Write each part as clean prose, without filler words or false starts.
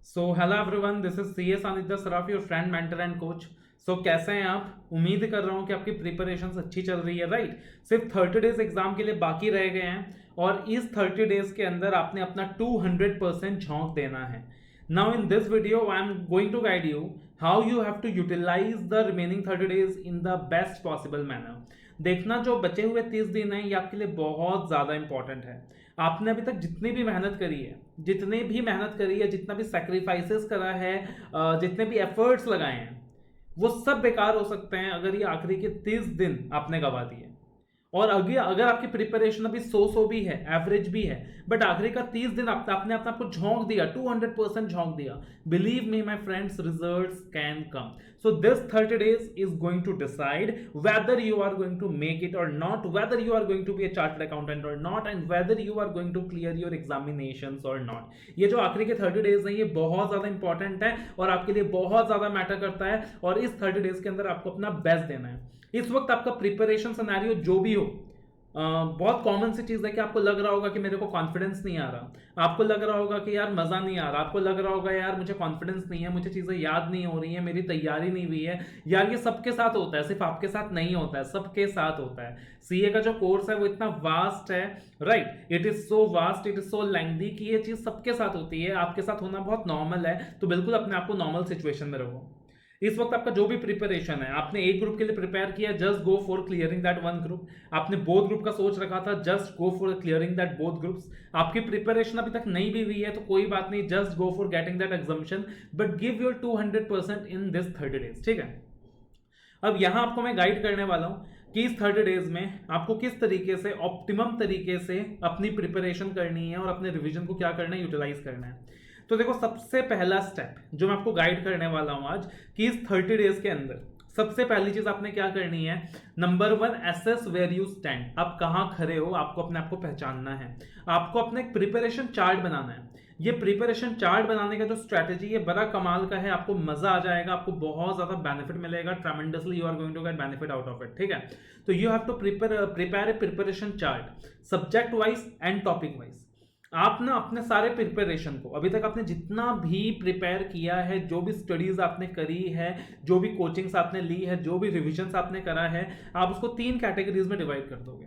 So hello everyone, this is C S Aditya Saraf, your friend mentor and coach. So कैसे हैं आप? उम्मीद कर रहा हूं कि आपकी प्रिपरेशन अच्छी चल रही है, राइट? सिर्फ 30 डेज एग्जाम के लिए बाकी रह गए हैं और इस 30 डेज के अंदर आपने अपना 200% झोंक देना है। Now in this video I am going to guide you how you have to utilise the remaining 30 days in the best possible manner. देखना, जो बचे हुए 30 दिन हैं ये आपके लिए बहुत ज़्यादा इंपॉर्टेंट है। आपने अभी तक जितनी भी मेहनत करी है, जितना भी सेक्रीफाइसेस करा है, जितने भी एफर्ट्स लगाए हैं, वो सब बेकार हो सकते हैं अगर ये आखिरी के 30 दिन आपने गवा दिए। और अगर आपकी प्रिपरेशन अभी सो भी है, एवरेज भी है, बट आखिरी का 30 दिन आपने अपने आप को झोंक दिया, 200% झोंक दिया, believe me my friends, results can come. So this 30 days is going to decide whether you are going to make it or not, whether you are going to be a chartered accountant or not, and whether you are going to clear your examinations or not। ये जो आखिरी के 30 days हैं ये बहुत ज़्यादा important है और आपके लिए बहुत ज़्यादा मैटर करता है और इस 30 डेज के अंदर आपको अपना बेस्ट देना है। इस वक्त आपका प्रिपरेशन सिनेरियो जो भी हो, बहुत कॉमन सी चीज़ है कि आपको लग रहा होगा कि मेरे को कॉन्फिडेंस नहीं आ रहा, आपको लग रहा होगा कि यार मज़ा नहीं आ रहा, आपको लग रहा होगा यार मुझे कॉन्फिडेंस नहीं है, मुझे चीज़ें याद नहीं हो रही हैं, मेरी तैयारी नहीं हुई है। यार ये सबके साथ होता है, सिर्फ आपके साथ नहीं होता है, सबके साथ होता है। सीए का जो कोर्स है वो इतना वास्ट है, right? It is so vast, it is so lengthy कि ये चीज़ सबके साथ होती है, आपके साथ होना बहुत नॉर्मल है। तो बिल्कुल अपने आप को नॉर्मल सिचुएशन में रखो। इस वक्त आपका जो भी प्रिपरेशन है, आपने एक ग्रुप के लिए प्रिपेयर किया, just go for clearing that one group. आपने बोथ ग्रुप का सोच रखा था, just go for clearing that both groups. आपकी प्रिपरेशन अभी तक नहीं भी हुई है तो कोई बात नहीं, just go for getting that exemption, but give your 200% in this 30 days, ठीक है? अब यहां आपको मैं गाइड करने वाला हूं कि इस 30 डेज में आपको किस तरीके से ऑप्टिमम तरीके से अपनी प्रिपरेशन करनी है और अपने रिवीजन को क्या करना है, यूटिलाइज करना है। तो देखो, सबसे पहला स्टेप जो मैं आपको गाइड करने वाला हूं आज कि इस 30 डेज के अंदर सबसे पहली चीज आपने क्या करनी है, number 1, assess where you stand. आप कहां खड़े हो, आपको अपने आप को पहचानना है, आपको अपना एक प्रिपरेशन चार्ट बनाना है। ये प्रिपरेशन चार्ट बनाने का जो स्ट्रैटेजी है बड़ा कमाल का है, आपको मजा आ जाएगा, आपको बहुत ज्यादा बेनिफिट मिलेगा, tremendously you are going to get benefit out of it, ठीक है? तो you have to prepare a preparation chart, subject wise and topic wise. आप ना अपने सारे प्रिपरेशन को, अभी तक आपने जितना भी प्रिपेयर किया है, जो भी स्टडीज आपने करी है, जो भी कोचिंग्स आपने ली है, जो भी रिविजन्स आपने करा है, आप उसको 3 कैटेगरीज में डिवाइड कर दोगे।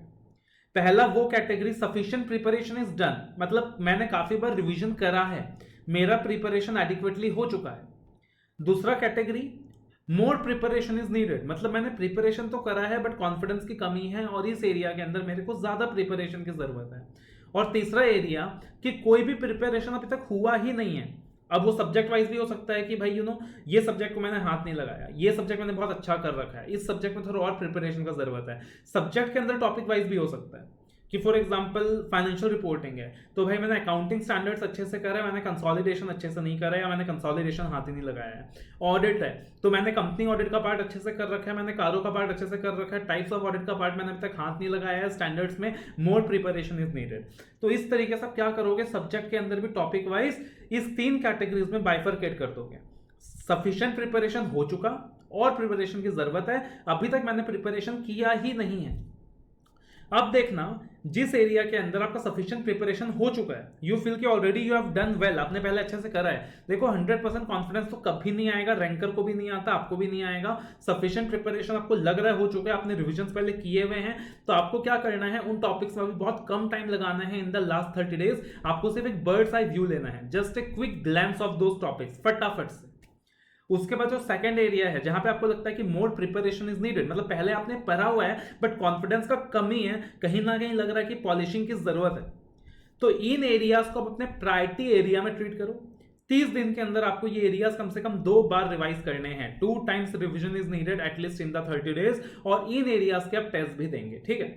पहला वो category, sufficient preparation is done, मतलब मैंने काफी बार रिवीजन करा है, मेरा प्रिपरेशन एडिक्वेटली हो चुका है। दूसरा category, more preparation is needed, मतलब मैंने प्रिपरेशन तो करा है बट कॉन्फिडेंस की कमी है और इस एरिया के अंदर मेरे को ज्यादा प्रिपरेशन की जरूरत है। और तीसरा एरिया कि कोई भी प्रिपरेशन अभी तक हुआ ही नहीं है। अब वो सब्जेक्ट वाइज भी हो सकता है कि भाई ये सब्जेक्ट को मैंने हाथ नहीं लगाया, ये सब्जेक्ट मैंने बहुत अच्छा कर रखा है, इस सब्जेक्ट में थोड़ा और प्रिपरेशन का जरूरत है। सब्जेक्ट के अंदर टॉपिक वाइज भी हो सकता है कि फॉर एग्जांपल फाइनेंशियल रिपोर्टिंग है तो भाई मैंने अकाउंटिंग स्टैंडर्ड्स अच्छे से करा है, मैंने कंसोलिडेशन अच्छे से नहीं करा है, या मैंने कंसोलिडेशन हाथ ही नहीं लगाया है। ऑडिट है तो मैंने कंपनी ऑडिट का पार्ट अच्छे से कर रखा है, मैंने कारों का पार्ट अच्छे से कर रखा है, टाइप्स ऑफ ऑडिट का पार्ट मैंने अभी तक हाथ नहीं लगाया है, स्टैंडर्ड्स में मोर प्रिपरेशन इज नीडेड। तो इस तरीके से आप क्या करोगे, सब्जेक्ट के अंदर भी टॉपिक वाइज इस 3 कैटेगरीज में बाइफरकेट कर दोगे। सफिशिएंट प्रिपरेशन हो चुका और प्रिपरेशन की जरूरत है, अभी तक मैंने प्रिपरेशन किया ही नहीं है। अब देखना, जिस एरिया के अंदर आपका सफिशिएंट प्रिपरेशन हो चुका है, यू फील कि already you have done well, आपने पहले अच्छे से करा है। देखो 100% कॉन्फिडेंस तो कभी नहीं आएगा, रैंकर को भी नहीं आता, आपको भी नहीं आएगा। सफिशिएंट प्रिपरेशन आपको लग रहा है हो चुका है, आपने रिविजन्स पहले किए हुए हैं, तो आपको क्या करना है, उन टॉपिक्स में भी बहुत कम टाइम लगाना है। इन द लास्ट 30 डेज आपको सिर्फ एक बर्ड्स आई व्यू लेना है, just a quick glance of those topics, फटाफट से। उसके बाद जो सेकंड एरिया है जहां पे आपको लगता है कि मोर प्रिपरेशन इज नीडेड, मतलब पहले आपने पढ़ा हुआ है बट कॉन्फिडेंस का कमी है, कहीं ना कहीं लग रहा है कि पॉलिशिंग की जरूरत है, तो इन एरियाज को अपने प्रायोरिटी एरिया में ट्रीट करो। 30 दिन के अंदर आपको ये एरियाज कम से कम 2 बार रिवाइज करने हैं, 2 times revision is needed at least in the 30 days, और इन एरियाज के आप टेस्ट भी देंगे, ठीक है?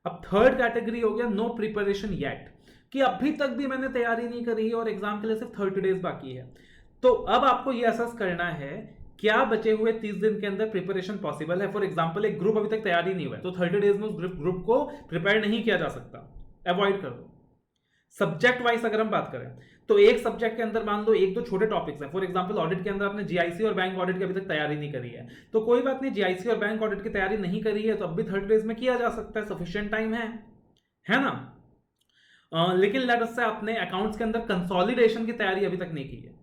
अब थर्ड कैटेगरी हो गया नो प्रिपरेशन येट, कि अभी तक भी मैंने तैयारी नहीं करी और एग्जाम के लिए सिर्फ 30 डेज बाकी है। तो अब आपको यह असेस करना है क्या बचे हुए 30 दिन के अंदर प्रिपरेशन पॉसिबल है। फॉर एग्जांपल एक ग्रुप अभी तक तैयारी नहीं हुआ है तो 30 डेज में उस ग्रुप को प्रिपेयर नहीं किया जा सकता, अवॉइड कर दो। सब्जेक्ट वाइज अगर हम बात करें तो एक सब्जेक्ट के अंदर मान लो 1-2 छोटे टॉपिक्स हैं। फॉर एग्जांपल ऑडिट के अंदर आपने जीआईसी और बैंक ऑडिट की अभी तक तैयारी नहीं करी है, तो कोई बात नहीं, जीआईसी और बैंक ऑडिट की तैयारी नहीं करी है तो अब भी 30 डेज में किया जा सकता है, सफिशिएंट टाइम है ना? लेकिन लेट अस से आपने अकाउंट्स के अंदर कंसोलिडेशन की तैयारी अभी तक नहीं की है,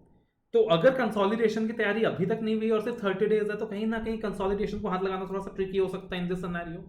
तो अगर कंसोलिडेशन की तैयारी अभी तक नहीं हुई और सिर्फ 30 डेज है, तो कहीं ना कहीं कंसोलिडेशन को हाथ लगाना थोड़ा सा ट्रिकी हो सकता है इन दिस सिनेरियो।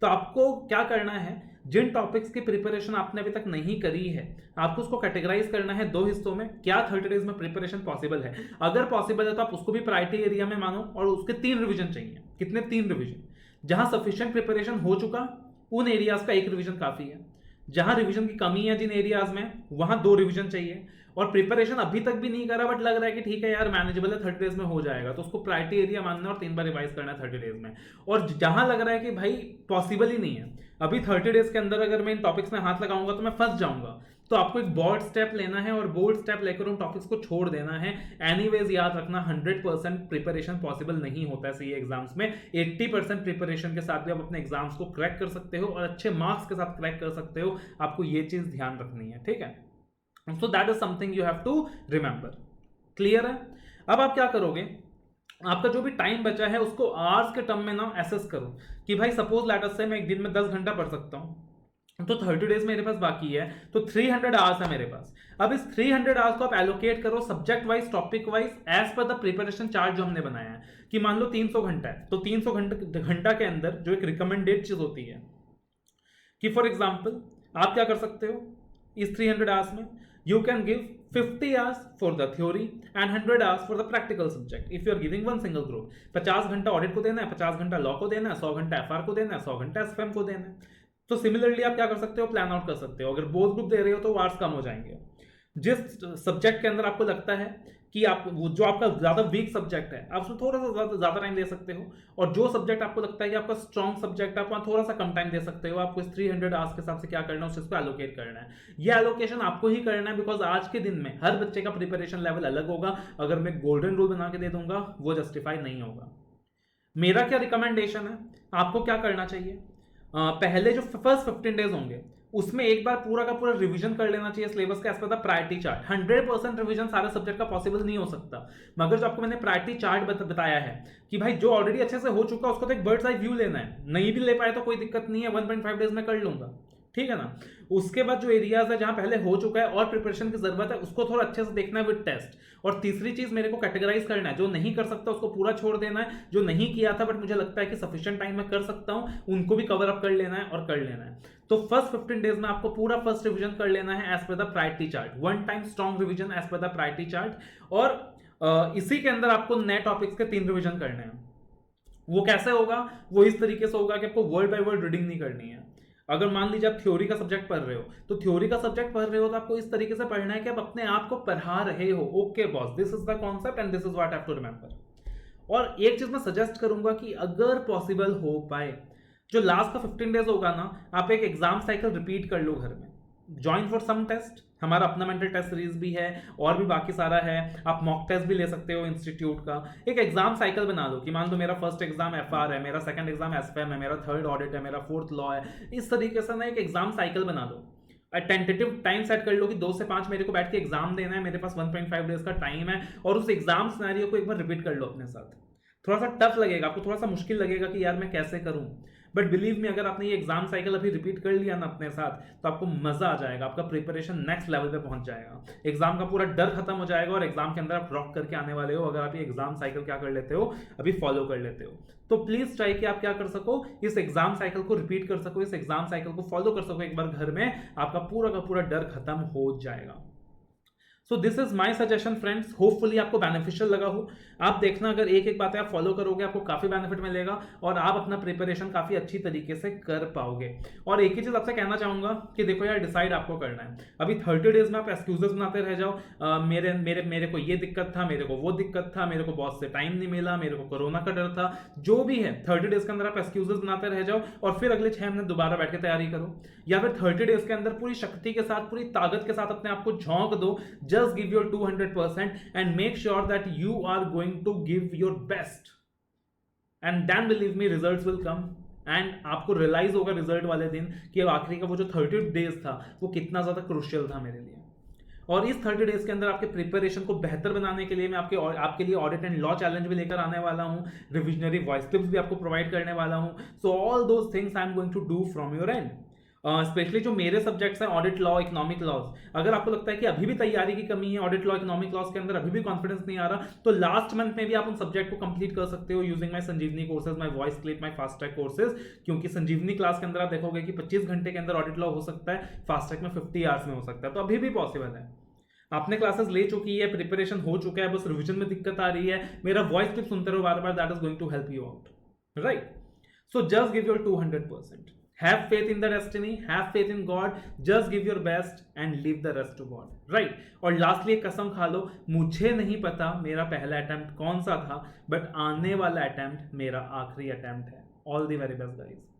तो आपको क्या करना है, जिन टॉपिक्स की प्रिपरेशन आपने अभी तक नहीं करी है, आपको उसको कैटेगराइज करना है 2 हिस्सों में। क्या 30 डेज में प्रिपरेशन पॉसिबल है? अगर पॉसिबल है तो आप उसको भी प्रायोरिटी एरिया में मानो और उसके 3 रिविजन चाहिए। कितने? 3 रिविजन। जहां सफिशिएंट प्रिपरेशन हो चुका उन एरियाज का 1 रिविजन काफी है। जहां रिवीजन की कमी है जिन एरियाज में, वहां 2 रिवीजन चाहिए। और प्रिपरेशन अभी तक भी नहीं करा बट लग रहा है कि ठीक है यार मैनेजेबल है, 30 डेज में हो जाएगा, तो उसको प्रायोरिटी एरिया मानना और 3 बार रिवाइज करना है 30 डेज में। और जहां लग रहा है कि भाई पॉसिबल ही नहीं है अभी 30 डेज के अंदर अगर मैं इन टॉपिक्स में हाथ लगाऊंगा तो मैं फंस जाऊंगा, तो आपको एक बोल्ड स्टेप लेना है और बोल्ड स्टेप लेकर उन टॉपिक्स को छोड़ देना है। एनीवेज याद रखना 100% प्रिपरेशन पॉसिबल नहीं होता है सीए एग्जाम्स में। 80% प्रिपरेशन के साथ भी आप अपने एग्जाम्स को क्रैक कर सकते हो और अच्छे मार्क्स के साथ क्रैक कर सकते हो। आपको ये चीज ध्यान रखनी है, ठीक है? So that is something you have to remember. Clear है? अब आप क्या करोगे, आपका जो भी टाइम बचा है उसको आवर्स के टर्म में ना एसेस करो कि भाई सपोज लेटर से मैं एक दिन में 10 घंटा पढ़ सकता हूं, तो 30 डेज मेरे पास बाकी है, तो 300 आवर्स है मेरे पास। अब इस 300 आवर्स को आप एलोकेट करो subject wise, topic wise, as per the preparation chart जो हमने बनाया है। कि मान लो 300 घंटा है, तो 300 घंटा के अंदर जो एक रिकमेंडेड चीज होती है कि फॉर एग्जाम्पल आप क्या कर सकते हो इस 300 आवर्स में, you can give 50 hours for the theory and 100 hours for the practical subject if you are giving one single group। 50 घंटा ऑडिट को देना है, 50 घंटा लॉ को देना है, 100 घंटा एफआर को देना है, 100 घंटा एसएफएम को देना है। तो सिमिलरली आप क्या कर सकते हो, प्लान आउट कर सकते हो। अगर बोथ ग्रुप दे रहे हो तो आवर्स कम हो जाएंगे। जिस सब्जेक्ट के अंदर आपको लगता है कि आप जो आपका ज्यादा वीक सब्जेक्ट है आप उसमें थोड़ा सा ज्यादा टाइम दे सकते हो, और जो सब्जेक्ट आपको लगता है कि आपका स्ट्रॉन्ग सब्जेक्ट है आप वहां थोड़ा सा कम टाइम दे सकते हो। आपको इस 300 आवर्स के हिसाब से क्या करना है उस चीज को एलोकेट करना है। ये एलोकेशन आपको ही करना है बिकॉज आज के दिन में हर बच्चे का प्रिपरेशन लेवल अलग होगा। अगर मैं गोल्डन रूल बना के दे दूंगा वो जस्टिफाई नहीं होगा। मेरा क्या रिकमेंडेशन है, आपको क्या करना चाहिए, पहले जो फर्स्ट 15 डेज होंगे उसमें एक बार पूरा का पूरा रिवीजन कर लेना चाहिए सिलेबस का as per the priority chart. 100% revision सारे सब्जेक्ट का पॉसिबल नहीं हो सकता, मगर जो आपको मैंने प्रायोरिटी चार्ट बताया है कि भाई जो ऑलरेडी अच्छे से हो चुका उसको तो एक बर्ड्स आई व्यू लेना है, नहीं भी ले पाए तो कोई दिक्कत नहीं है, 1.5 डेज में कर लूंगा, ठीक है ना। उसके बाद जो एरियाज है जहां पहले हो चुका है और प्रिपरेशन की जरूरत है उसको थोड़ा अच्छे से देखना है विद टेस्ट। और तीसरी चीज मेरे को कैटेगराइज करना है, जो नहीं कर सकता उसको पूरा छोड़ देना है, जो नहीं किया था बट मुझे लगता है कि सफिशिएंट टाइम में कर सकता हूं उनको भी कवर अप कर लेना है और कर लेना है। तो फर्स्ट 15 डेज में आपको पूरा फर्स्ट रिवीजन कर लेना है as per the priority chart, 1 time strong revision as per the priority chart. और इसी के अंदर आपको नए टॉपिक्स के 3 रिवीजन करने हैं। वो कैसे होगा, वो इस तरीके से होगा कि आपको वर्ड बाय वर्ड रीडिंग नहीं करनी है। अगर मान लीजिए आप थ्योरी का सब्जेक्ट पढ़ रहे हो, तो थ्योरी का सब्जेक्ट पढ़ रहे हो तो आपको इस तरीके से पढ़ना है कि आप अपने आप को पढ़ा रहे हो। Okay boss, this is the concept and this is what I have to remember. और एक चीज मैं सजेस्ट करूंगा कि अगर पॉसिबल हो पाए, जो लास्ट का 15 डेज होगा ना, आप एक एग्जाम साइकिल रिपीट कर लो घर में, ज्वाइन फॉर सम टेस्ट, हमारा अपना मेंटल टेस्ट सीरीज भी है और भी बाकी सारा है, आप मॉक टेस्ट भी ले सकते हो इंस्टीट्यूट का। एक एग्जाम साइकिल बना लो कि मान लो मेरा फर्स्ट एग्जाम एफआर है, मेरा सेकंड एग्जाम एसएफएम है, मेरा थर्ड ऑडिट है, मेरा फोर्थ लॉ है। इस तरीके से ना एक एग्जाम साइकिल बना लो, टेंटेटिव टाइम सेट कर लो कि 2 से 5 मेरे को बैठ के एग्जाम देना है, मेरे पास 1.5 डेज का टाइम है, और उस एग्जाम सिनेरियो को एक बार रिपीट कर लो अपने साथ। थोड़ा सा टफ लगेगा आपको, थोड़ा सा मुश्किल लगेगा कि यार मैं कैसे करूं, बट बिलीव मी अगर आपने ये एग्जाम साइकिल अभी रिपीट कर लिया ना अपने साथ तो आपको मजा आ जाएगा, आपका प्रिपरेशन नेक्स्ट लेवल पे पहुंच जाएगा, एग्जाम का पूरा डर खत्म हो जाएगा और एग्जाम के अंदर आप रॉक करके आने वाले हो अगर आप ये एग्जाम साइकिल क्या कर लेते हो, अभी फॉलो कर लेते हो। तो प्लीज ट्राई कि आप क्या कर सको, इस एग्जाम साइकिल को रिपीट कर सको, इस एग्जाम साइकिल को फॉलो कर सको एक बार घर में, आपका पूरा का पूरा डर खत्म हो जाएगा। So this is my suggestion friends, hopefully आपको बेनिफिशियल लगा हो। आप देखना अगर एक एक बातें आप फॉलो करोगे आपको काफी बेनिफिट मिलेगा और आप अपना प्रिपरेशन काफी अच्छी तरीके से कर पाओगे। और एक ही चीज आपसे कहना चाहूंगा कि देखो यार, डिसाइड आपको करना है। अभी 30 डेज में आप एक्सक्यूजेस बनाते रह जाओ, मेरे मेरे मेरे को ये दिक्कत था, मेरे को वो दिक्कत था, मेरे को बॉस से टाइम नहीं मिला, मेरे को कोरोना का डर था, जो भी है 30 डेज के अंदर आप एक्सक्यूजेस बनाते रह जाओ और फिर अगले 6 महीने दोबारा बैठ के तैयारी करो, या फिर 30 डेज के अंदर पूरी शक्ति के साथ पूरी ताकत के साथ अपने आप को झोंक दो। Just give your 200% and make sure that you are going to give your best, and then believe me results will come, and आपको रियलाइज होगा रिजल्ट वाले दिन कि आखिरी का वो जो 30 डेज था वो कितना ज्यादा क्रूशियल था मेरे लिए। और इस 30 डेज के अंदर आपके प्रिपरेशन को बेहतर बनाने के लिए मैं आपके लिए ऑडिट एंड लॉ चैलेंज भी लेकर आने वाला हूं, रिविजनरी वॉइस टिप्स भी आपको प्रोवाइड करने वाला हूं। So all those things I am going to do from your end. Specially जो मेरे सब्जेक्ट्स हैं ऑडिट लॉ, इकोनॉमिक लॉज, अगर आपको लगता है कि अभी भी तैयारी की कमी है ऑडिट लॉ, इकोनॉमिक लॉज के अंदर अभी भी कॉन्फिडेंस नहीं आ रहा, तो लास्ट मंथ में भी आप उन सब्जेक्ट को कंप्लीट कर सकते हो using my Sanjeevani courses, my voice clip, my fast track courses. क्योंकि संजीवनी क्लास के अंदर आप देखोगे कि 25 घंटे के अंदर ऑडिट लॉ हो सकता है, फास्ट ट्रैक में 50 आवर्स में हो सकता है, तो अभी भी पॉसिबल है। आपने क्लासेस ले चुकी है, प्रिपरेशन हो चुका है, बस रिवीजन में दिक्कत आ रही है, मेरा वॉइस क्लिप सुनते रहो बार बार, that is going to help you out, right? So just give your 200%, have faith in the destiny, have faith in God, just give your best and leave the rest to God, right? और lastly एक कसम खा लो, मुझे नहीं पता मेरा पहला attempt कौन सा था, बट आने वाला अटेम्प्ट मेरा आखिरी अटेम्प्ट है। All the very best guys.